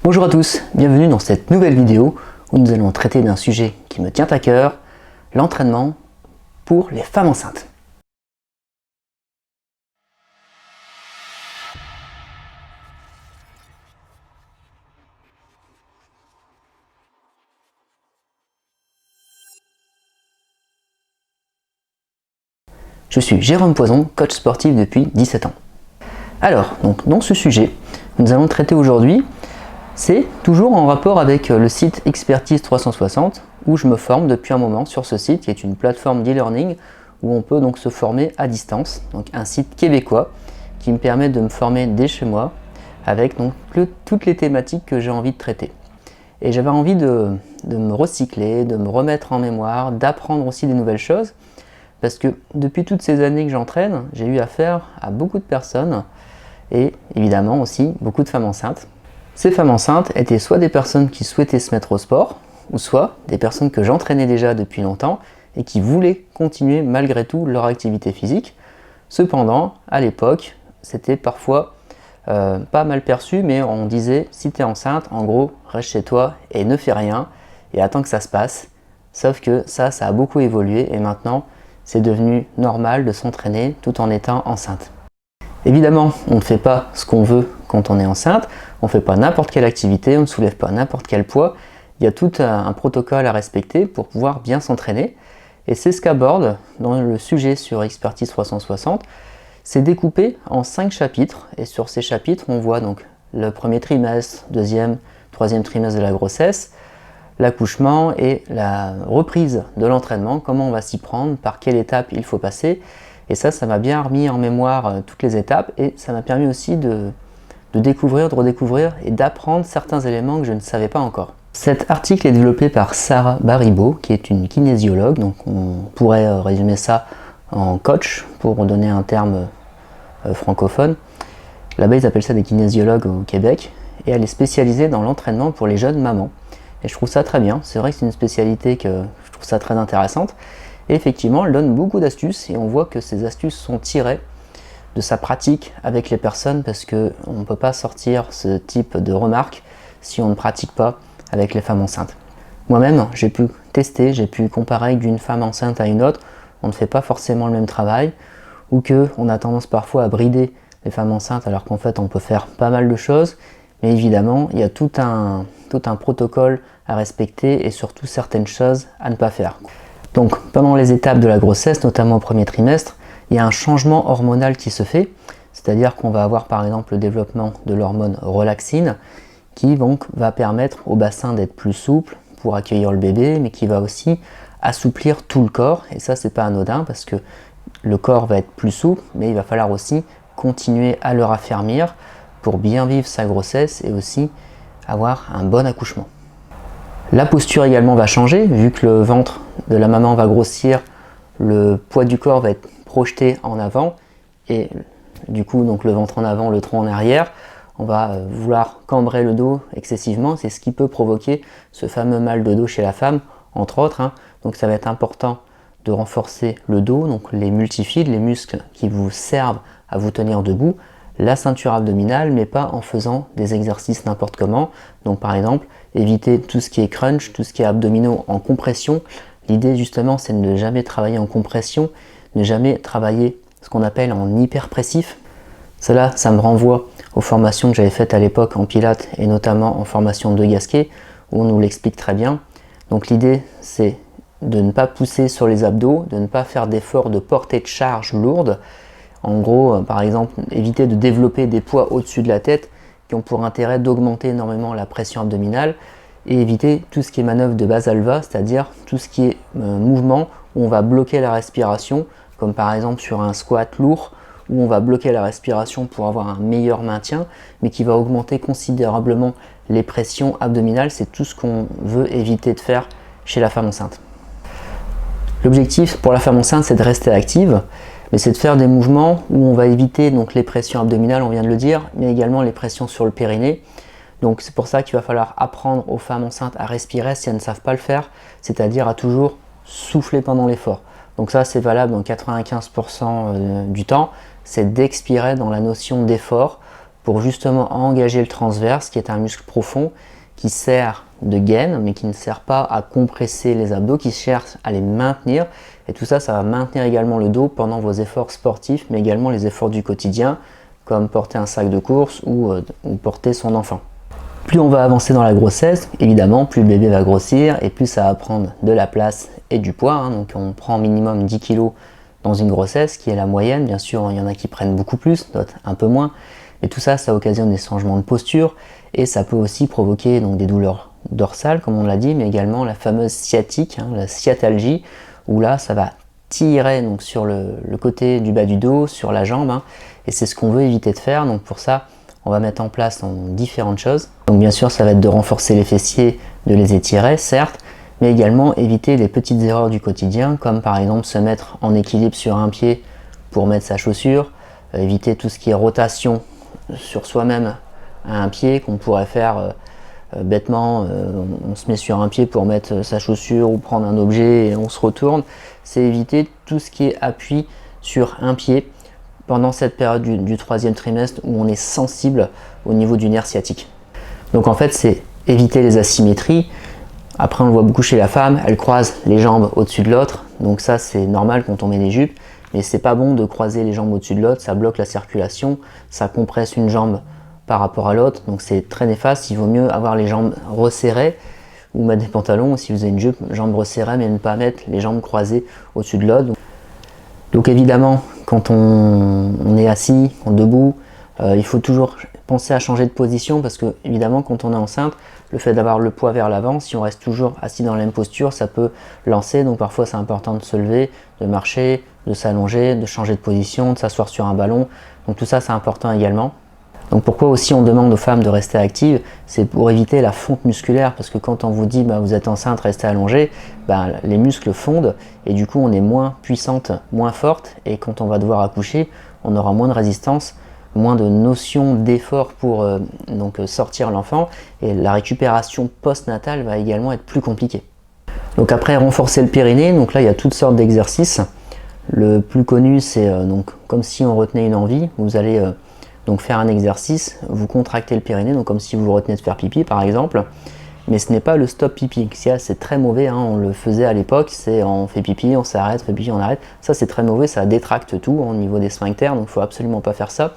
Bonjour à tous, bienvenue dans cette nouvelle vidéo où nous allons traiter d'un sujet qui me tient à cœur, l'entraînement pour les femmes enceintes. Je suis Jérôme Poison, coach sportif depuis 17 ans. Alors, dans ce sujet, nous allons traiter aujourd'hui, c'est toujours en rapport avec le site Expertise 360 où je me forme depuis un moment sur ce site qui est une plateforme d'e-learning où on peut donc se former à distance, donc un site québécois qui me permet de me former dès chez moi avec donc toutes les thématiques que j'ai envie de traiter. Et j'avais envie de me recycler, de me remettre en mémoire, d'apprendre aussi des nouvelles choses parce que depuis toutes ces années que j'entraîne, j'ai eu affaire à beaucoup de personnes et évidemment aussi beaucoup de femmes enceintes. Ces femmes enceintes étaient soit des personnes qui souhaitaient se mettre au sport, ou soit des personnes que j'entraînais déjà depuis longtemps et qui voulaient continuer malgré tout leur activité physique. Cependant, à l'époque, c'était parfois pas mal perçu, mais on disait si tu es enceinte, en gros, reste chez toi et ne fais rien et attends que ça se passe. Sauf que ça a beaucoup évolué et maintenant, c'est devenu normal de s'entraîner tout en étant enceinte. Évidemment, on ne fait pas ce qu'on veut quand on est enceinte, on ne fait pas n'importe quelle activité, on ne soulève pas n'importe quel poids. Il y a tout un protocole à respecter pour pouvoir bien s'entraîner. Et c'est ce qu'aborde dans le sujet sur Expertise 360. C'est découpé en 5 chapitres. Et sur ces chapitres, on voit donc le premier trimestre, deuxième, troisième trimestre de la grossesse, l'accouchement et la reprise de l'entraînement, comment on va s'y prendre, par quelle étape il faut passer. Et ça m'a bien remis en mémoire toutes les étapes et ça m'a permis aussi de découvrir, de redécouvrir et d'apprendre certains éléments que je ne savais pas encore. Cet article est développé par Sarah Baribeau, qui est une kinésiologue, donc on pourrait résumer ça en coach pour donner un terme francophone. Là-bas, ils appellent ça des kinésiologues au Québec et elle est spécialisée dans l'entraînement pour les jeunes mamans. Et je trouve ça très bien, c'est vrai que c'est une spécialité que je trouve ça très intéressante. Et effectivement, elle donne beaucoup d'astuces et on voit que ces astuces sont tirées de sa pratique avec les personnes parce qu'on ne peut pas sortir ce type de remarques si on ne pratique pas avec les femmes enceintes. Moi-même, j'ai pu tester, j'ai pu comparer d'une femme enceinte à une autre. On ne fait pas forcément le même travail ou qu'on a tendance parfois à brider les femmes enceintes alors qu'en fait on peut faire pas mal de choses. Mais évidemment, il y a tout un protocole à respecter et surtout certaines choses à ne pas faire. Donc pendant les étapes de la grossesse, notamment au premier trimestre, il y a un changement hormonal qui se fait, c'est-à-dire qu'on va avoir par exemple le développement de l'hormone relaxine qui donc va permettre au bassin d'être plus souple pour accueillir le bébé, mais qui va aussi assouplir tout le corps. Et ça, c'est pas anodin parce que le corps va être plus souple, mais il va falloir aussi continuer à le raffermir pour bien vivre sa grossesse et aussi avoir un bon accouchement. La posture également va changer, vu que le ventre de la maman va grossir, le poids du corps va être projeté en avant et du coup donc le ventre en avant, le tronc en arrière. On va vouloir cambrer le dos excessivement, c'est ce qui peut provoquer ce fameux mal de dos chez la femme, entre autres. Donc ça va être important de renforcer le dos, donc les multifides, les muscles qui vous servent à vous tenir debout, la ceinture abdominale, mais pas en faisant des exercices n'importe comment. Donc par exemple, éviter tout ce qui est crunch, tout ce qui est abdominaux en compression. L'idée justement, c'est de ne jamais travailler en compression, ne jamais travailler ce qu'on appelle en hyperpressif. Cela, ça me renvoie aux formations que j'avais faites à l'époque en pilates et notamment en formation de Gasquet, où on nous l'explique très bien. Donc l'idée, c'est de ne pas pousser sur les abdos, de ne pas faire d'efforts de portée de charge lourde. En gros, par exemple, éviter de développer des poids au-dessus de la tête qui ont pour intérêt d'augmenter énormément la pression abdominale et éviter tout ce qui est manœuvre de Valsalva, c'est-à-dire tout ce qui est mouvement où on va bloquer la respiration, comme par exemple sur un squat lourd où on va bloquer la respiration pour avoir un meilleur maintien, mais qui va augmenter considérablement les pressions abdominales. C'est tout ce qu'on veut éviter de faire chez la femme enceinte. L'objectif pour la femme enceinte, c'est de rester active, mais c'est de faire des mouvements où on va éviter donc les pressions abdominales, on vient de le dire, mais également les pressions sur le périnée. Donc c'est pour ça qu'il va falloir apprendre aux femmes enceintes à respirer si elles ne savent pas le faire, c'est-à-dire à toujours souffler pendant l'effort. Donc ça, c'est valable dans 95% du temps, c'est d'expirer dans la notion d'effort pour justement engager le transverse, qui est un muscle profond qui sert de gaine, mais qui ne sert pas à compresser les abdos, qui cherche à les maintenir. Et tout ça, ça va maintenir également le dos pendant vos efforts sportifs, mais également les efforts du quotidien, comme porter un sac de course ou porter son enfant. Plus on va avancer dans la grossesse, évidemment, plus le bébé va grossir et plus ça va prendre de la place et du poids. Donc on prend minimum 10 kg dans une grossesse, qui est la moyenne. Bien sûr, il y en a qui prennent beaucoup plus, d'autres un peu moins. Et tout ça, ça occasionne des changements de posture et ça peut aussi provoquer donc, des douleurs dorsales, comme on l'a dit, mais également la fameuse sciatique, la sciatalgie, où là, ça va tirer donc, sur le côté du bas du dos, sur la jambe, et c'est ce qu'on veut éviter de faire. Donc pour ça, on va mettre en place différentes choses. Donc bien sûr, ça va être de renforcer les fessiers, de les étirer, certes, mais également éviter les petites erreurs du quotidien, comme par exemple se mettre en équilibre sur un pied pour mettre sa chaussure, éviter tout ce qui est rotation sur soi-même à un pied qu'on pourrait faire bêtement. On se met sur un pied pour mettre sa chaussure ou prendre un objet et on se retourne. C'est éviter tout ce qui est appui sur un pied pendant cette période du troisième trimestre où on est sensible au niveau du nerf sciatique. Donc en fait, c'est éviter les asymétries. Après, on le voit beaucoup chez la femme, elle croise les jambes au-dessus de l'autre. Donc ça, c'est normal quand on met des jupes. Mais c'est pas bon de croiser les jambes au-dessus de l'autre, ça bloque la circulation, ça compresse une jambe par rapport à l'autre, donc c'est très néfaste. Il vaut mieux avoir les jambes resserrées ou mettre des pantalons, ou si vous avez une jupe, jambes resserrées, mais ne pas mettre les jambes croisées au-dessus de l'autre. Donc évidemment, quand on est assis, debout, il faut toujours penser à changer de position parce que évidemment quand on est enceinte, le fait d'avoir le poids vers l'avant, si on reste toujours assis dans la même posture, ça peut lancer. Donc parfois c'est important de se lever, de marcher, de s'allonger, de changer de position, de s'asseoir sur un ballon. Donc tout ça c'est important également. Donc pourquoi aussi on demande aux femmes de rester actives, c'est pour éviter la fonte musculaire, parce que quand on vous dit vous êtes enceinte, restez allongée, les muscles fondent et du coup on est moins puissante, moins forte, et quand on va devoir accoucher, on aura moins de résistance, moins de notion d'effort pour sortir l'enfant, et la récupération post-natale va également être plus compliquée. Donc après, renforcer le périnée, donc là il y a toutes sortes d'exercices. Le plus connu c'est comme si on retenait une envie, vous allez donc faire un exercice, vous contractez le périnée, donc comme si vous retenez de faire pipi par exemple, mais ce n'est pas le stop pipi, c'est très mauvais, on le faisait à l'époque, c'est on fait pipi, on s'arrête, fait pipi, on arrête, ça c'est très mauvais, ça détracte tout au niveau des sphincters, donc il ne faut absolument pas faire ça,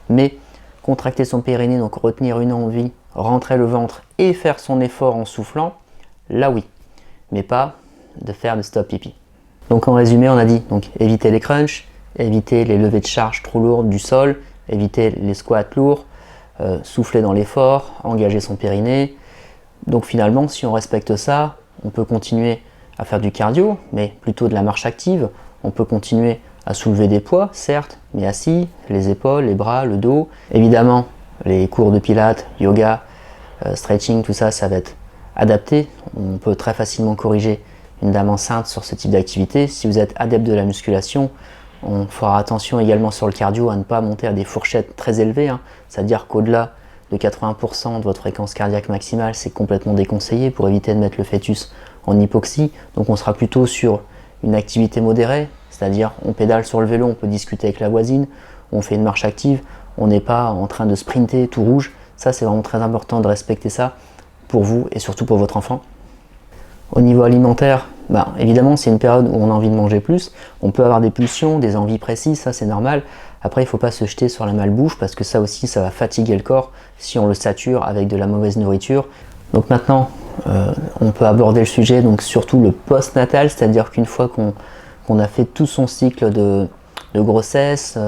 mais contracter son périnée, donc retenir une envie, rentrer le ventre et faire son effort en soufflant, là oui, mais pas de faire le stop pipi. Donc en résumé, on a dit donc éviter les crunchs, éviter les levées de charge trop lourdes du sol, éviter les squats lourds, souffler dans l'effort, engager son périnée. Donc finalement, si on respecte ça, on peut continuer à faire du cardio, mais plutôt de la marche active. On peut continuer à soulever des poids, certes, mais assis, les épaules, les bras, le dos. Évidemment, les cours de pilates, yoga, stretching, tout ça, ça va être adapté. On peut très facilement corriger une dame enceinte sur ce type d'activité. Si vous êtes adepte de la musculation, on fera attention également sur le cardio à ne pas monter à des fourchettes très élevées, c'est-à-dire qu'au-delà de 80% de votre fréquence cardiaque maximale, c'est complètement déconseillé pour éviter de mettre le fœtus en hypoxie. Donc on sera plutôt sur une activité modérée, c'est-à-dire on pédale sur le vélo, on peut discuter avec la voisine, on fait une marche active, on n'est pas en train de sprinter tout rouge. Ça c'est vraiment très important de respecter ça pour vous et surtout pour votre enfant. Au niveau alimentaire, évidemment c'est une période où on a envie de manger plus, on peut avoir des pulsions, des envies précises, ça c'est normal. Après il ne faut pas se jeter sur la malbouffe parce que ça aussi ça va fatiguer le corps si on le sature avec de la mauvaise nourriture. Donc maintenant on peut aborder le sujet, donc surtout le post-natal, c'est-à-dire qu'une fois qu'on a fait tout son cycle de grossesse,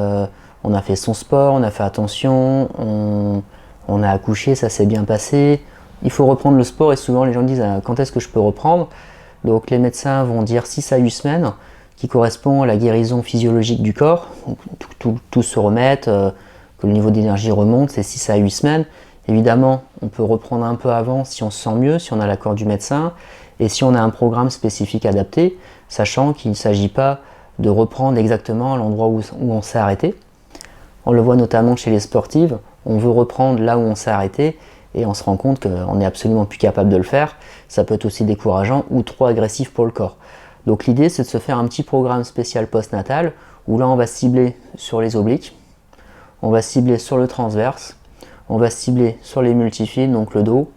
on a fait son sport, on a fait attention, on a accouché, ça s'est bien passé. Il faut reprendre le sport et souvent les gens disent quand est-ce que je peux reprendre. Donc les médecins vont dire 6 à 8 semaines qui correspond à la guérison physiologique du corps. Donc, tout se remette, que le niveau d'énergie remonte, c'est 6 à 8 semaines. Évidemment, on peut reprendre un peu avant si on se sent mieux, si on a l'accord du médecin et si on a un programme spécifique adapté, sachant qu'il ne s'agit pas de reprendre exactement à l'endroit où on s'est arrêté. On le voit notamment chez les sportives, on veut reprendre là où on s'est arrêté et on se rend compte qu'on n'est absolument plus capable de le faire. Ça peut être aussi décourageant ou trop agressif pour le corps. Donc l'idée c'est de se faire un petit programme spécial post-natal où là on va cibler sur les obliques, on va cibler sur le transverse, on va cibler sur les multifiles, donc le dos.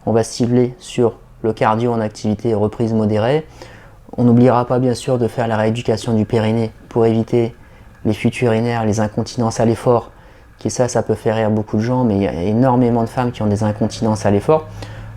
On va cibler sur le cardio en activité reprise modérée. On n'oubliera pas bien sûr de faire la rééducation du périnée pour éviter les fuites urinaires, les incontinences à l'effort. Qui ça peut faire rire beaucoup de gens, mais il y a énormément de femmes qui ont des incontinences à l'effort.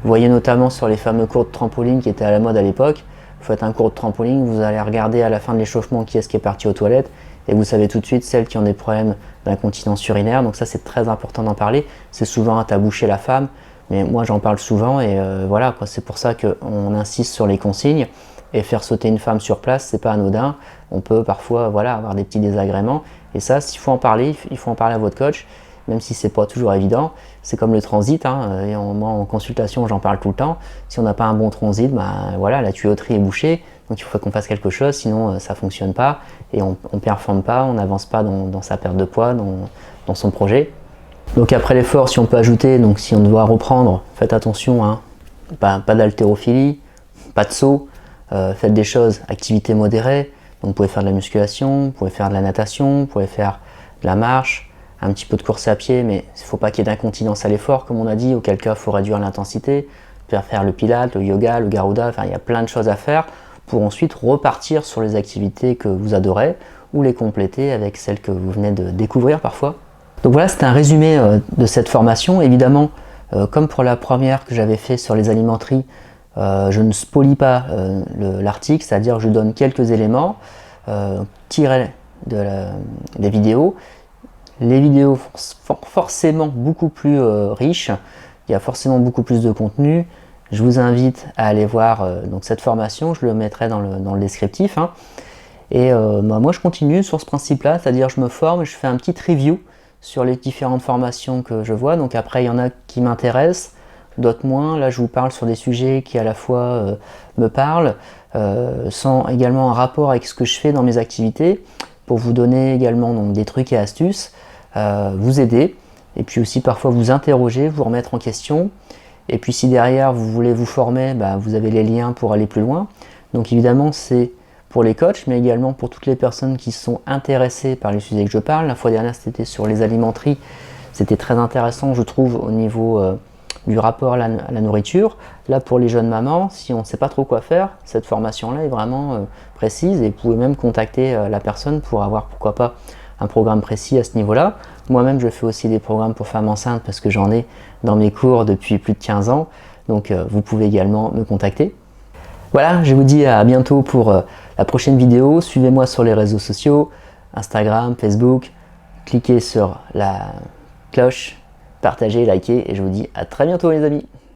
Vous voyez notamment sur les fameux cours de trampoline qui étaient à la mode à l'époque. Vous faites un cours de trampoline, vous allez regarder à la fin de l'échauffement qui est-ce qui est parti aux toilettes et vous savez tout de suite celles qui ont des problèmes d'incontinence urinaire. Donc ça c'est très important d'en parler. C'est souvent un tabou chez la femme, mais moi j'en parle souvent et voilà, c'est pour ça qu'on insiste sur les consignes. Et faire sauter une femme sur place, c'est pas anodin. On peut parfois avoir des petits désagréments. Et ça, s'il faut en parler, il faut en parler à votre coach, même si c'est pas toujours évident. C'est comme le transit, et moi en consultation j'en parle tout le temps. Si on n'a pas un bon transit, la tuyauterie est bouchée, donc il faut qu'on fasse quelque chose, sinon ça fonctionne pas et on performe pas, on n'avance pas dans sa perte de poids, dans son projet. Donc après l'effort, si on peut ajouter, donc si on doit reprendre, faites attention, pas d'haltérophilie, pas de saut. Faites des choses, activité modérée, donc vous pouvez faire de la musculation, vous pouvez faire de la natation, vous pouvez faire de la marche, un petit peu de course à pied, mais il ne faut pas qu'il y ait d'incontinence à l'effort, comme on a dit, auquel cas il faut réduire l'intensité, faire le pilate, le yoga, le garuda, il y a plein de choses à faire pour ensuite repartir sur les activités que vous adorez ou les compléter avec celles que vous venez de découvrir parfois. Donc voilà, c'était un résumé de cette formation. Évidemment, comme pour la première que j'avais fait sur les alimenteries, je ne spolie pas l'article, c'est-à-dire que je donne quelques éléments tirés des vidéos. Les vidéos sont forcément beaucoup plus riches, il y a forcément beaucoup plus de contenu. Je vous invite à aller voir donc cette formation, je le mettrai dans le descriptif. Et moi je continue sur ce principe-là, c'est-à-dire je me forme, je fais un petit review sur les différentes formations que je vois. Donc après il y en a qui m'intéressent, d'autres moins. Là je vous parle sur des sujets qui à la fois me parlent, sans également un rapport avec ce que je fais dans mes activités, pour vous donner également donc, des trucs et astuces, vous aider, et puis aussi parfois vous interroger, vous remettre en question. Et puis si derrière vous voulez vous former, vous avez les liens pour aller plus loin. Donc évidemment c'est pour les coachs, mais également pour toutes les personnes qui sont intéressées par les sujets que je parle. La fois dernière c'était sur les alimenteries, c'était très intéressant je trouve au niveau du rapport à la nourriture. Là pour les jeunes mamans, si on ne sait pas trop quoi faire, cette formation là est vraiment précise et vous pouvez même contacter la personne pour avoir pourquoi pas un programme précis à ce niveau là. Moi-même je fais aussi des programmes pour femmes enceintes parce que j'en ai dans mes cours depuis plus de 15 ans, donc vous pouvez également me contacter. Voilà, je vous dis à bientôt pour la prochaine vidéo. Suivez-moi sur les réseaux sociaux, Instagram, Facebook, cliquez sur la cloche, partagez, likez et je vous dis à très bientôt les amis.